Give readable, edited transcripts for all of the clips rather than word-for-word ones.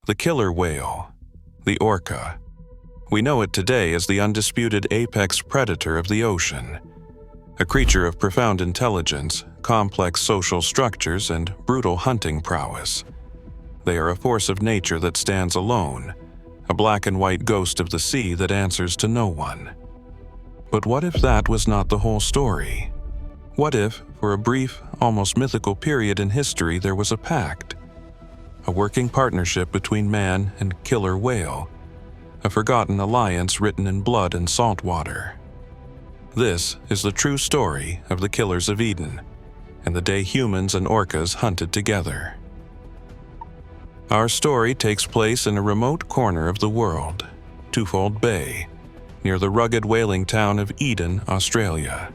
The killer whale, the orca. We know it today as the undisputed apex predator of the ocean. A creature of profound intelligence, complex social structures, and brutal hunting prowess. They are a force of nature that stands alone, a black and white ghost of the sea that answers to no one. But what if that was not the whole story? What if, for a brief, almost mythical period in history, there was a pact? A working partnership between man and killer whale, a forgotten alliance written in blood and salt water. This is the true story of the Killers of Eden, and the day humans and orcas hunted together. Our story takes place in a remote corner of the world, Twofold Bay, near the rugged whaling town of Eden, Australia.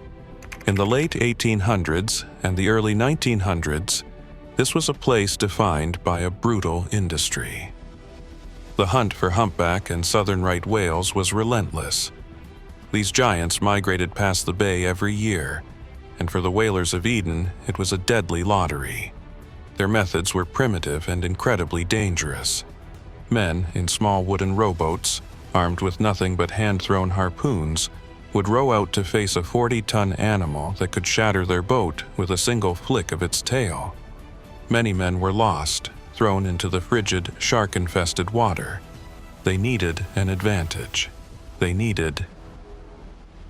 In the late 1800s and the early 1900s, this was a place defined by a brutal industry. The hunt for humpback and southern right whales was relentless. These giants migrated past the bay every year, and for the whalers of Eden, it was a deadly lottery. Their methods were primitive and incredibly dangerous. Men in small wooden rowboats, armed with nothing but hand-thrown harpoons, would row out to face a 40-ton animal that could shatter their boat with a single flick of its tail. Many men were lost, thrown into the frigid, shark-infested water. They needed an advantage. They needed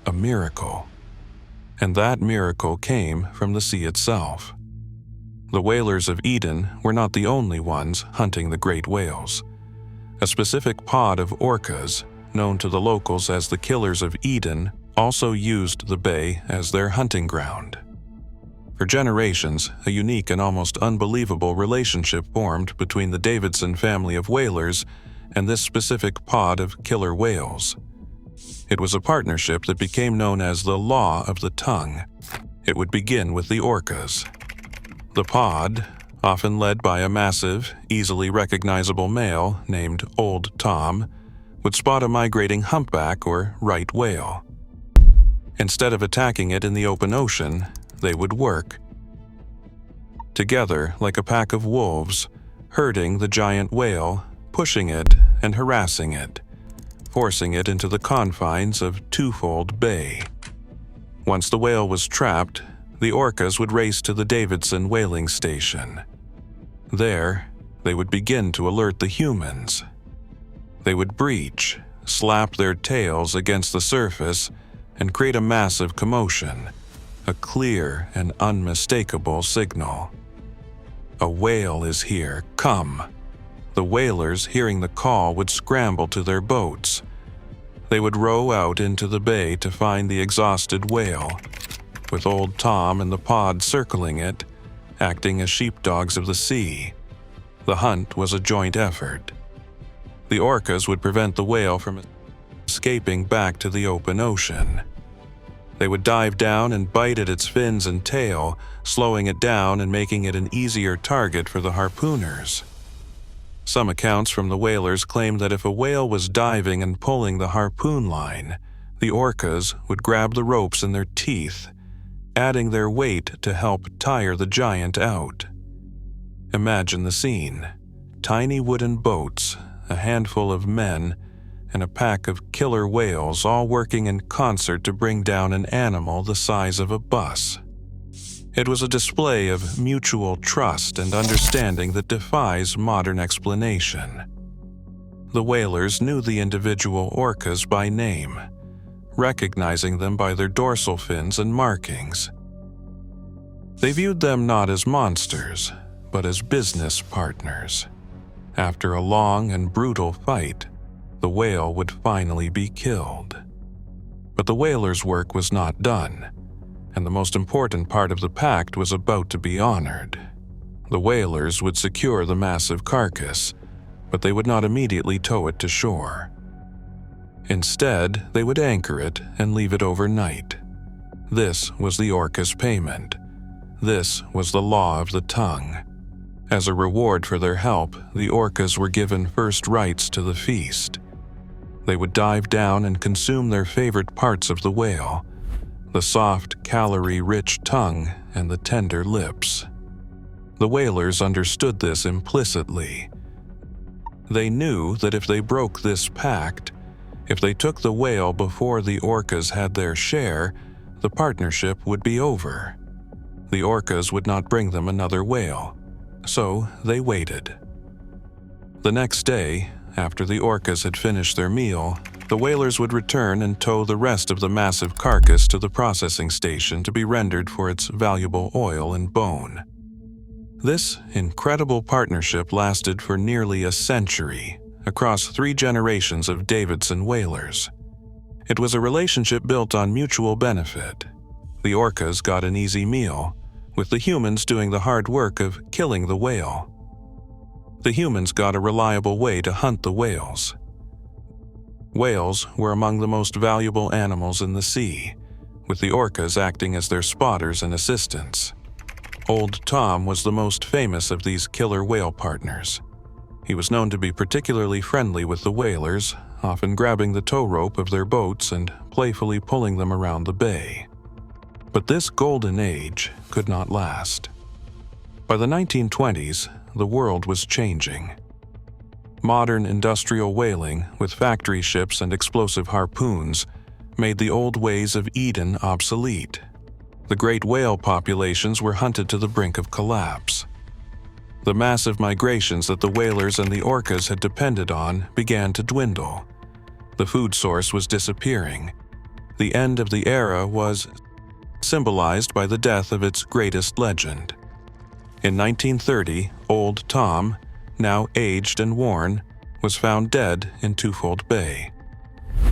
a miracle. And that miracle came from the sea itself. The whalers of Eden were not the only ones hunting the great whales. A specific pod of orcas, known to the locals as the Killers of Eden, also used the bay as their hunting ground. For generations, a unique and almost unbelievable relationship formed between the Davidson family of whalers and this specific pod of killer whales. It was a partnership that became known as the Law of the Tongue. It would begin with the orcas. The pod, often led by a massive, easily recognizable male named Old Tom, would spot a migrating humpback or right whale. Instead of attacking it in the open ocean, they would work together like a pack of wolves, herding the giant whale, pushing it and harassing it, forcing it into the confines of Twofold Bay. Once the whale was trapped, the orcas would race to the Davidson whaling station. There, they would begin to alert the humans. They would breach, slap their tails against the surface, and create a massive commotion, a clear and unmistakable signal. A whale is here, come! The whalers, hearing the call, would scramble to their boats. They would row out into the bay to find the exhausted whale, with Old Tom and the pod circling it, acting as sheepdogs of the sea. The hunt was a joint effort. The orcas would prevent the whale from escaping back to the open ocean. They would dive down and bite at its fins and tail, slowing it down and making it an easier target for the harpooners. Some accounts from the whalers claim that if a whale was diving and pulling the harpoon line, the orcas would grab the ropes in their teeth, adding their weight to help tire the giant out. Imagine the scene: tiny wooden boats, a handful of men, and a pack of killer whales all working in concert to bring down an animal the size of a bus. It was a display of mutual trust and understanding that defies modern explanation. The whalers knew the individual orcas by name, recognizing them by their dorsal fins and markings. They viewed them not as monsters, but as business partners. After a long and brutal fight, the whale would finally be killed. But the whalers' work was not done, and the most important part of the pact was about to be honored. The whalers would secure the massive carcass, but they would not immediately tow it to shore. Instead, they would anchor it and leave it overnight. This was the orca's payment. This was the Law of the Tongue. As a reward for their help, the orcas were given first rights to the feast. They would dive down and consume their favorite parts of the whale: the soft, calorie-rich tongue and the tender lips. The whalers understood this implicitly. They knew that if they broke this pact, if they took the whale before the orcas had their share, the partnership would be over. The orcas would not bring them another whale, so they waited. The next day, after the orcas had finished their meal, the whalers would return and tow the rest of the massive carcass to the processing station to be rendered for its valuable oil and bone. This incredible partnership lasted for nearly a century, across 3 generations of Davidson whalers. It was a relationship built on mutual benefit. The orcas got an easy meal, with the humans doing the hard work of killing the whale. The humans got a reliable way to hunt the whales. Whales were among the most valuable animals in the sea, with the orcas acting as their spotters and assistants. Old Tom was the most famous of these killer whale partners. He was known to be particularly friendly with the whalers, often grabbing the tow rope of their boats and playfully pulling them around the bay. But this golden age could not last. By the 1920s, the world was changing. Modern industrial whaling, with factory ships and explosive harpoons, made the old ways of Eden obsolete. The great whale populations were hunted to the brink of collapse. The massive migrations that the whalers and the orcas had depended on began to dwindle. The food source was disappearing. The end of the era was symbolized by the death of its greatest legend. In 1930, Old Tom, now aged and worn, was found dead in Twofold Bay.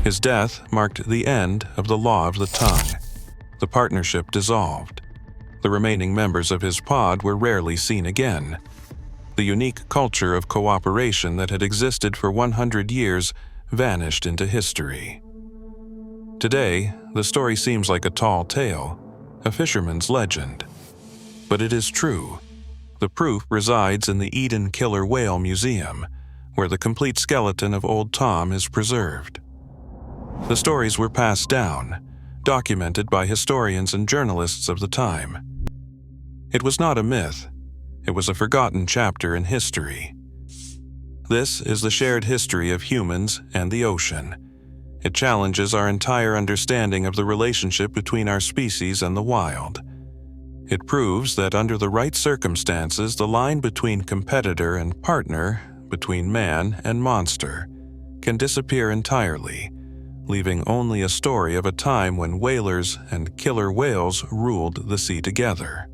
His death marked the end of the law of the tongue. The partnership dissolved. The remaining members of his pod were rarely seen again. The unique culture of cooperation that had existed for 100 years vanished into history. Today, the story seems like a tall tale, a fisherman's legend. But it is true. The proof resides in the Eden Killer Whale Museum, where the complete skeleton of Old Tom is preserved. The stories were passed down, documented by historians and journalists of the time. It was not a myth. It was a forgotten chapter in history. This is the shared history of humans and the ocean. It challenges our entire understanding of the relationship between our species and the wild. It proves that under the right circumstances, the line between competitor and partner, between man and monster, can disappear entirely, leaving only a story of a time when whalers and killer whales ruled the sea together.